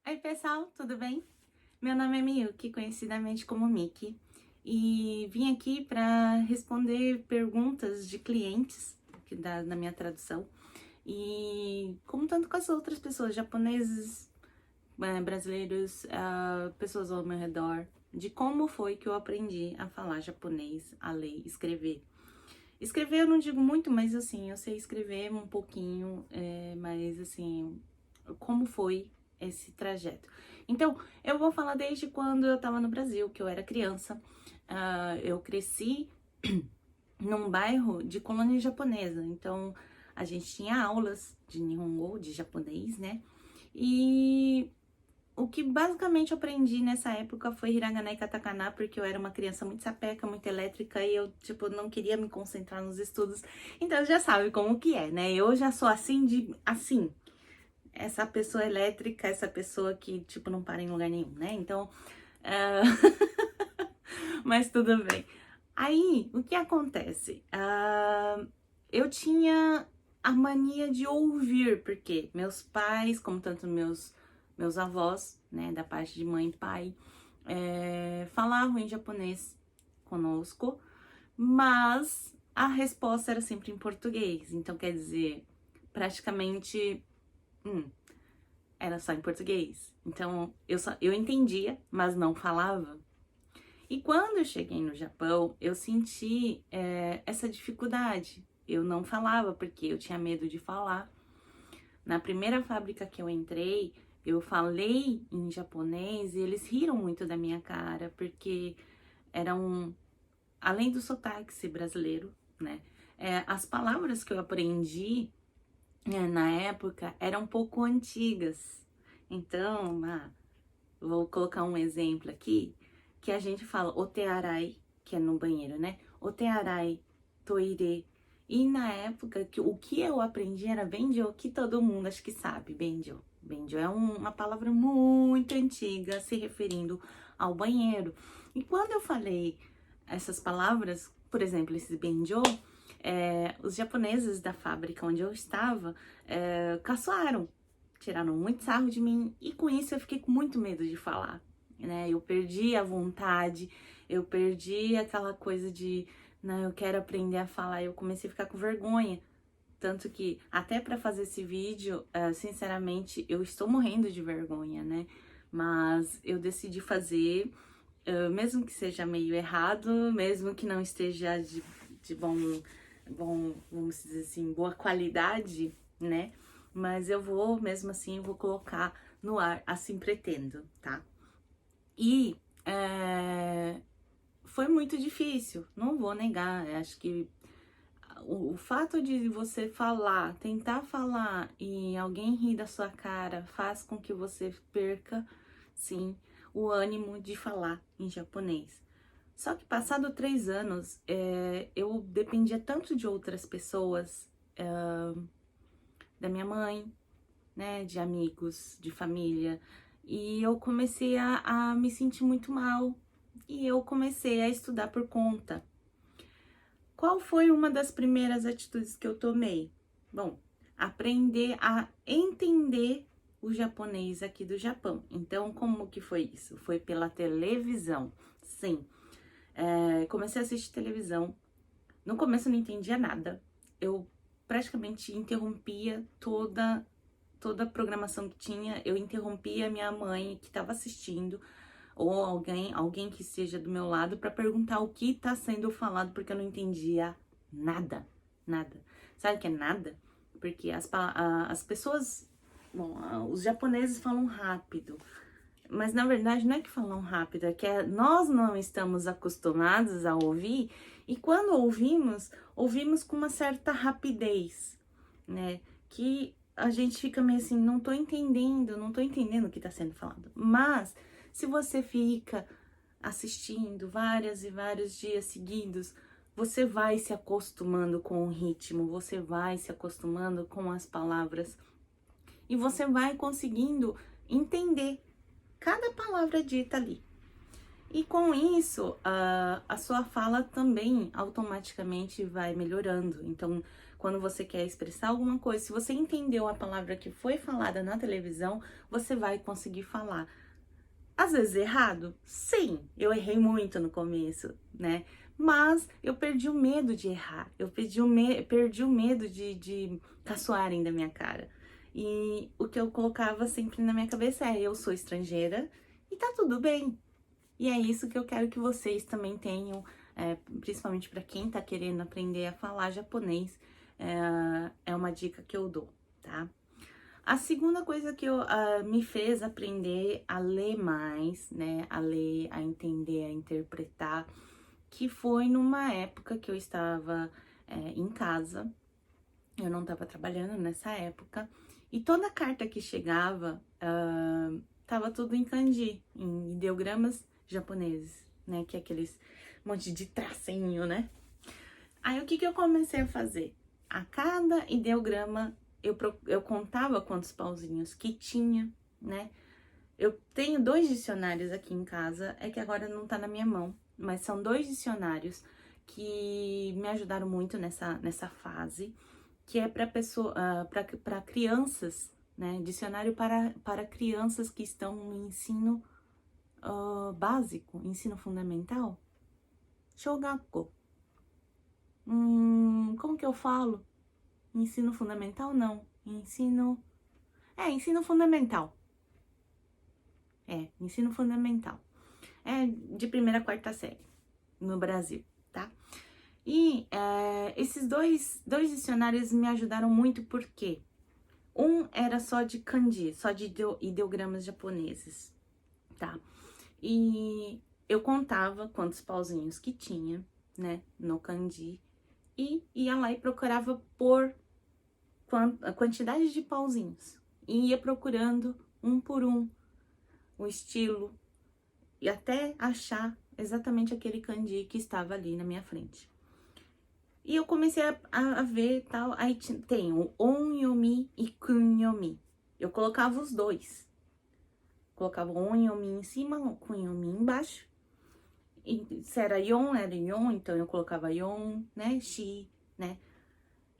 Oi, pessoal, tudo bem? Meu nome é Miyuki, conhecidamente como Miki, e vim aqui para responder perguntas de clientes da minha tradução. E como tanto com as outras pessoas, japoneses, brasileiros, pessoas ao meu redor, de como foi que eu aprendi a falar japonês, a ler, escrever. Escrever eu não digo muito, mas assim, eu sei escrever um pouquinho, mas assim, como foi esse trajeto. Então, eu vou falar desde quando eu tava no Brasil, que eu era criança. Eu cresci num bairro de colônia japonesa, então a gente tinha aulas de Nihongo, de japonês, né? E o que basicamente eu aprendi nessa época foi hiragana e katakana, porque eu era uma criança muito sapeca, muito elétrica e eu, tipo, não queria me concentrar nos estudos. Então já sabe como que é, né? Eu já sou assim assim, essa pessoa elétrica, essa pessoa que, tipo, não para em lugar nenhum, né? Então, ah, mas tudo bem. Aí, o que acontece? Eu tinha a mania de ouvir, porque meus pais, como tanto meus avós, né, da parte de mãe e pai, falavam em japonês conosco, mas a resposta era sempre em português. Então, quer dizer, praticamente, era só em português. Então, eu entendia, mas não falava. E quando eu cheguei no Japão, eu senti essa dificuldade. Eu não falava porque eu tinha medo de falar. Na primeira fábrica que eu entrei, eu falei em japonês e eles riram muito da minha cara, porque eram, além do sotaque ser brasileiro, né? As palavras que eu aprendi na época eram um pouco antigas. Então, vou colocar um exemplo aqui, que a gente fala otearai, que é no banheiro, né? Otearai, toire. E na época, o que eu aprendi era benjo, que todo mundo acho que sabe, benjo. Benjo é uma palavra muito antiga, se referindo ao banheiro. E quando eu falei essas palavras, por exemplo, esse benjo, os japoneses da fábrica onde eu estava caçoaram, tiraram muito sarro de mim e com isso eu fiquei com muito medo de falar, né? Eu perdi a vontade, eu perdi aquela coisa de, não, eu quero aprender a falar, eu comecei a ficar com vergonha. Tanto que, até para fazer esse vídeo, sinceramente, eu estou morrendo de vergonha, né? Mas eu decidi fazer, mesmo que seja meio errado, mesmo que não esteja de bom, vamos dizer assim, boa qualidade, né? Mas eu vou, mesmo assim, vou colocar no ar, assim pretendo, tá? E foi muito difícil, não vou negar. Acho que o fato de você falar, tentar falar e alguém rir da sua cara faz com que você perca, sim, o ânimo de falar em japonês. Só que passado 3 anos, eu dependia tanto de outras pessoas, da minha mãe, né, de amigos, de família, e eu comecei a me sentir muito mal, e eu comecei a estudar por conta. Qual foi uma das primeiras atitudes que eu tomei? Bom, aprender a entender o japonês aqui do Japão. Então, como que foi isso? Foi pela televisão. Sim, comecei a assistir televisão. No começo eu não entendia nada. Eu praticamente interrompia toda a programação que tinha. Eu interrompia a minha mãe que estava assistindo ou alguém que esteja do meu lado para perguntar o que está sendo falado, porque eu não entendia nada, nada. Sabe o que é nada? Porque as pessoas, bom, os japoneses falam rápido, mas na verdade não é que falam rápido, é que nós não estamos acostumados a ouvir, e quando ouvimos com uma certa rapidez, né? Que a gente fica meio assim, não tô entendendo o que tá sendo falado. Mas se você fica assistindo vários e vários dias seguidos, você vai se acostumando com o ritmo, você vai se acostumando com as palavras e você vai conseguindo entender cada palavra dita ali. E com isso, a sua fala também automaticamente vai melhorando. Então, quando você quer expressar alguma coisa, se você entendeu a palavra que foi falada na televisão, você vai conseguir falar. Às vezes errado? Sim, eu errei muito no começo, né? Mas eu perdi o medo de errar, eu perdi o medo de caçoarem da minha cara. E o que eu colocava sempre na minha cabeça é: eu sou estrangeira e tá tudo bem. E é isso que eu quero que vocês também tenham, principalmente para quem tá querendo aprender a falar japonês, é uma dica que eu dou, tá? A segunda coisa que me fez aprender a ler mais, né, a ler, a entender, a interpretar, que foi numa época que eu estava em casa, eu não estava trabalhando nessa época, e toda carta que chegava tava tudo em kanji, em ideogramas japoneses, né, que é aqueles monte de tracinho, né? Aí o que eu comecei a fazer? A cada ideograma eu contava quantos pauzinhos que tinha, né? Eu tenho 2 dicionários aqui em casa, é que agora não tá na minha mão, mas são 2 dicionários que me ajudaram muito nessa fase, que é para pessoa, para crianças, né? Dicionário para crianças que estão no ensino básico, ensino fundamental, shogakko. Como que eu falo? Ensino fundamental, não. Ensino fundamental. Ensino fundamental. É de 1ª a 4ª série no Brasil, tá? E esses dois dicionários me ajudaram muito porque um era só de kanji, só de ideogramas japoneses, tá? E eu contava quantos pauzinhos que tinha, né, no kanji, e ia lá e procurava por a quantidade de pauzinhos. E ia procurando um por um o estilo e até achar exatamente aquele kanji que estava ali na minha frente. E eu comecei a ver tal, aí tem o onyomi e kunyomi. Eu colocava os dois. Colocava o onyomi em cima, o kunyomi embaixo. E se era yon, então eu colocava yon, né, shi, né.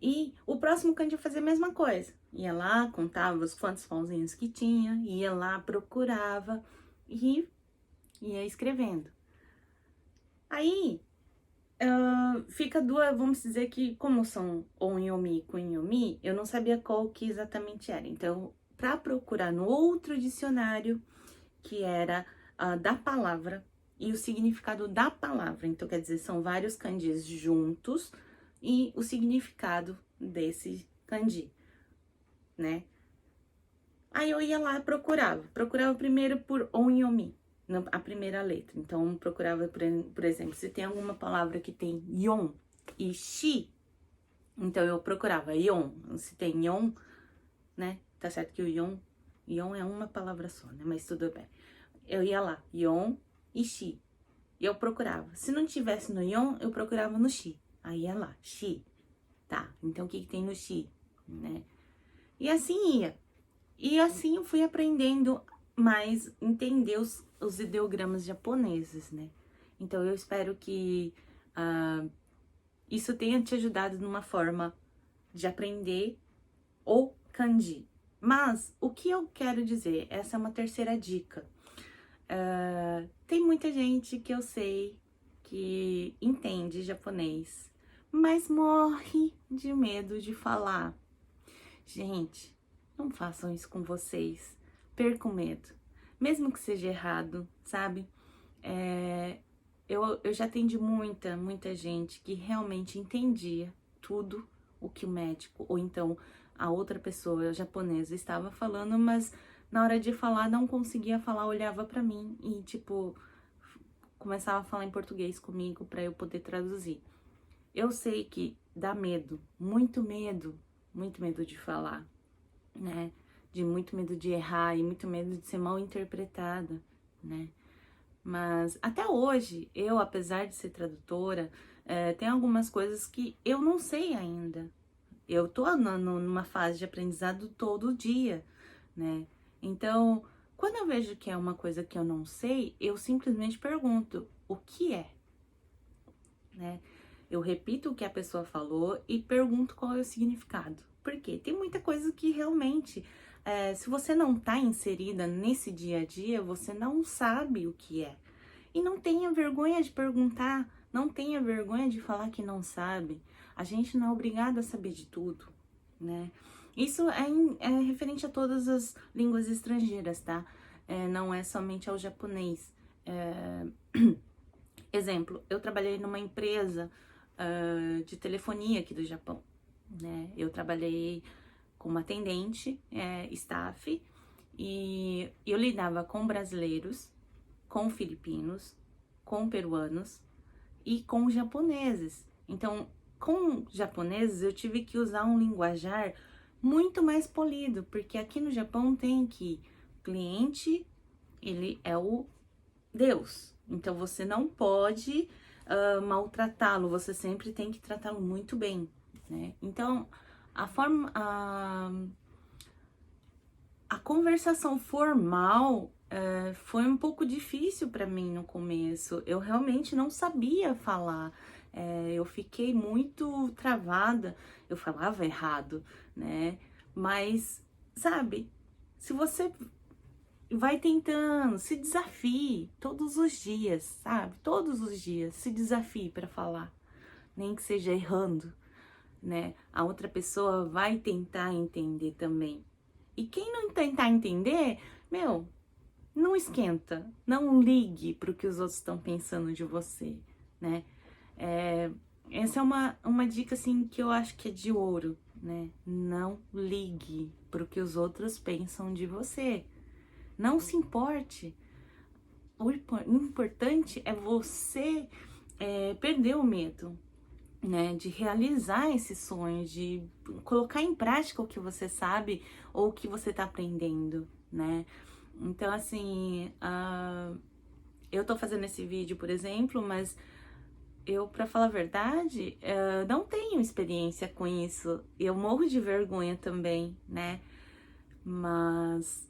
E o próximo kanji eu fazia a mesma coisa. Ia lá, contava os quantos pauzinhos que tinha, ia lá, procurava e ia escrevendo. Aí, fica duas, vamos dizer que como são onyomi e kunyomi, eu não sabia qual que exatamente era. Então, para procurar no outro dicionário, que era da palavra e o significado da palavra. Então, quer dizer, são vários kanjis juntos e o significado desse kanji, né? Aí eu ia lá e procurava primeiro por onyomi, a primeira letra. Então, procurava, por exemplo, se tem alguma palavra que tem yon e shi, então eu procurava yon. Se tem yon, né? Tá certo que o yon é uma palavra só, né? Mas tudo bem. Eu ia lá, yon e shi. E eu procurava. Se não tivesse no yon, eu procurava no shi. Aí ia lá, shi. Tá, então o que tem no shi, né? E assim ia. E assim eu fui aprendendo mais, entender os ideogramas japoneses, né? Então eu espero que isso tenha te ajudado numa forma de aprender o kanji. Mas o que eu quero dizer, essa é uma terceira dica. Tem muita gente que eu sei que entende japonês, mas morre de medo de falar. Gente, não façam isso com vocês. Percam medo. Mesmo que seja errado, sabe? Eu já atendi muita gente que realmente entendia tudo o que o médico, ou então a outra pessoa japonesa estava falando, mas na hora de falar não conseguia falar, olhava pra mim e, tipo, começava a falar em português comigo pra eu poder traduzir. Eu sei que dá medo, muito medo de falar, né? Muito medo de errar e muito medo de ser mal interpretada, né? Mas até hoje, eu, apesar de ser tradutora, tem algumas coisas que eu não sei ainda. Eu tô numa fase de aprendizado todo dia, né? Então, quando eu vejo que é uma coisa que eu não sei, eu simplesmente pergunto, o que é? Né? Eu repito o que a pessoa falou e pergunto qual é o significado. Por quê? Tem muita coisa que realmente, se você não tá inserida nesse dia a dia, você não sabe o que é. E não tenha vergonha de perguntar, não tenha vergonha de falar que não sabe. A gente não é obrigado a saber de tudo, né? Isso é referente a todas as línguas estrangeiras, tá? Não é somente ao japonês. Exemplo, eu trabalhei numa empresa de telefonia aqui do Japão, né? Eu trabalhei como atendente, staff, e eu lidava com brasileiros, com filipinos, com peruanos e com japoneses. Então, com japoneses eu tive que usar um linguajar muito mais polido, porque aqui no Japão tem que o cliente, ele é o Deus. Então você não pode maltratá-lo, você sempre tem que tratá-lo muito bem, né? Então, a conversação formal foi um pouco difícil para mim no começo. Eu realmente não sabia falar. Eu fiquei muito travada. Eu falava errado, né? Mas, sabe, se você vai tentando, se desafie todos os dias, sabe? Todos os dias se desafie para falar, nem que seja errando, né? A outra pessoa vai tentar entender também. E quem não tentar entender, meu, não esquenta, não ligue para o que os outros estão pensando de você, né? Essa é uma dica, assim, que eu acho que é de ouro, né? Não ligue para o que os outros pensam de você. Não se importe. O importante é você perder o medo, né, de realizar esses sonhos, de colocar em prática o que você sabe ou o que você tá aprendendo, né? Então, assim, eu tô fazendo esse vídeo, por exemplo, mas eu, pra falar a verdade, não tenho experiência com isso. Eu morro de vergonha também, né? Mas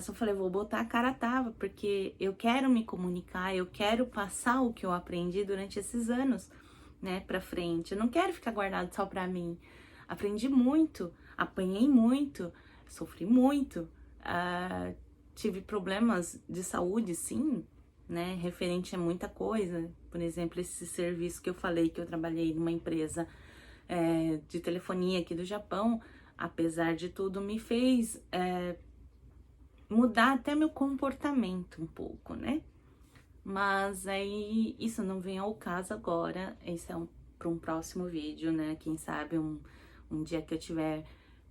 eu falei, vou botar a cara a tava, porque eu quero me comunicar, eu quero passar o que eu aprendi durante esses anos, né, pra frente. Eu não quero ficar guardado só pra mim. Aprendi muito, apanhei muito, sofri muito, tive problemas de saúde, sim, né, referente a muita coisa. Por exemplo, esse serviço que eu falei, que eu trabalhei numa empresa de telefonia aqui do Japão, apesar de tudo, me fez mudar até meu comportamento um pouco, né? Mas aí isso não vem ao caso agora, esse é para um próximo vídeo, né? Quem sabe um dia que eu tiver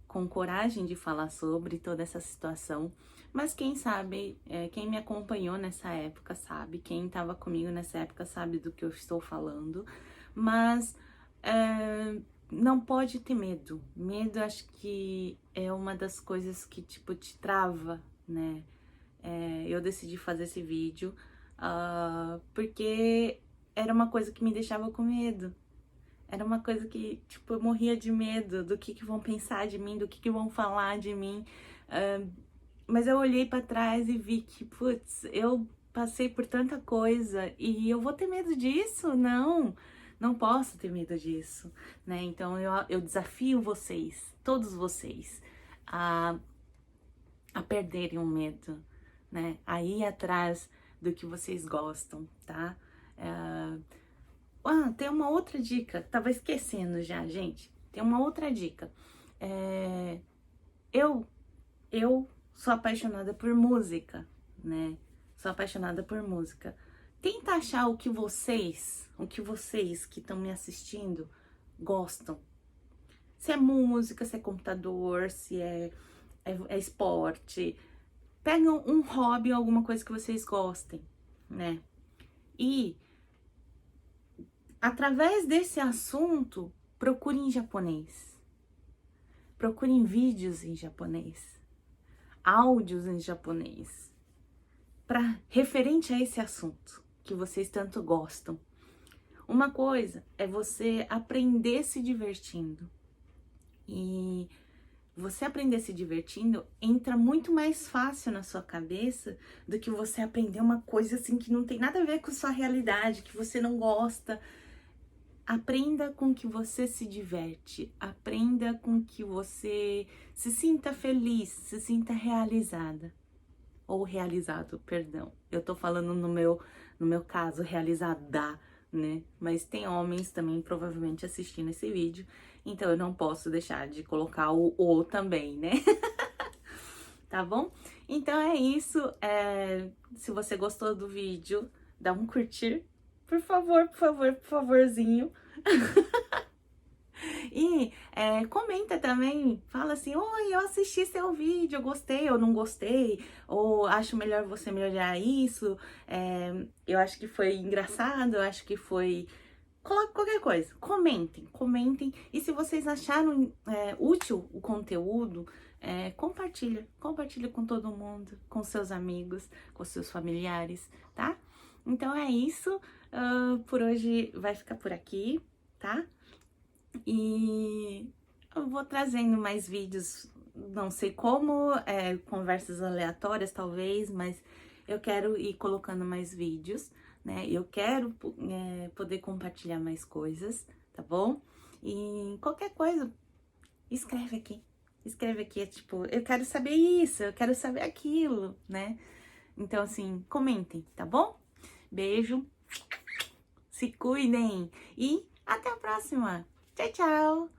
com coragem de falar sobre toda essa situação. Mas quem sabe, quem me acompanhou nessa época sabe, quem estava comigo nessa época sabe do que eu estou falando. Mas não pode ter medo. Medo, acho que é uma das coisas que, tipo, te trava, né? Eu decidi fazer esse vídeo porque era uma coisa que me deixava com medo. Era uma coisa que, tipo, eu morria de medo do que vão pensar de mim, do que vão falar de mim. Mas eu olhei pra trás e vi que, putz, eu passei por tanta coisa e eu vou ter medo disso? Não posso ter medo disso, né? Então eu desafio vocês, todos vocês, a perderem o medo, né? A ir atrás do que vocês gostam, tá? Tem uma outra dica, tava esquecendo já, gente. Tem uma outra dica. Eu sou apaixonada por música, né? Sou apaixonada por música. Tenta achar o que vocês que estão me assistindo gostam. Se é música, se é computador, se é esporte. Pegam um hobby ou alguma coisa que vocês gostem, né? E através desse assunto, procurem em japonês. Procurem vídeos em japonês, áudios em japonês, para referente a esse assunto que vocês tanto gostam. Uma coisa é você aprender se divertindo. E você aprender se divertindo entra muito mais fácil na sua cabeça do que você aprender uma coisa assim que não tem nada a ver com sua realidade, que você não gosta. aprenda com que você se diverte, aprenda com que você se sinta feliz, se sinta realizada. Ou realizado, perdão. Eu tô falando no meu caso, realizada, né? Mas tem homens também provavelmente assistindo esse vídeo, então eu não posso deixar de colocar o também, né? Tá bom? Então é isso. Se você gostou do vídeo, dá um curtir, por favor, por favor, por favorzinho. E comenta também, fala assim, oi, eu assisti seu vídeo, eu gostei ou não gostei, ou acho melhor você melhorar isso, eu acho que foi engraçado, eu acho que foi... Coloque qualquer coisa, comentem, e se vocês acharam útil o conteúdo, compartilha com todo mundo, com seus amigos, com seus familiares, tá? Então é isso, por hoje vai ficar por aqui, tá? E eu vou trazendo mais vídeos, não sei como, conversas aleatórias talvez, mas eu quero ir colocando mais vídeos, né? Eu quero poder compartilhar mais coisas, tá bom? E qualquer coisa, escreve aqui, é tipo, eu quero saber isso, eu quero saber aquilo, né? Então, assim, comentem, tá bom? Beijo, se cuidem e até a próxima! Tchau, tchau!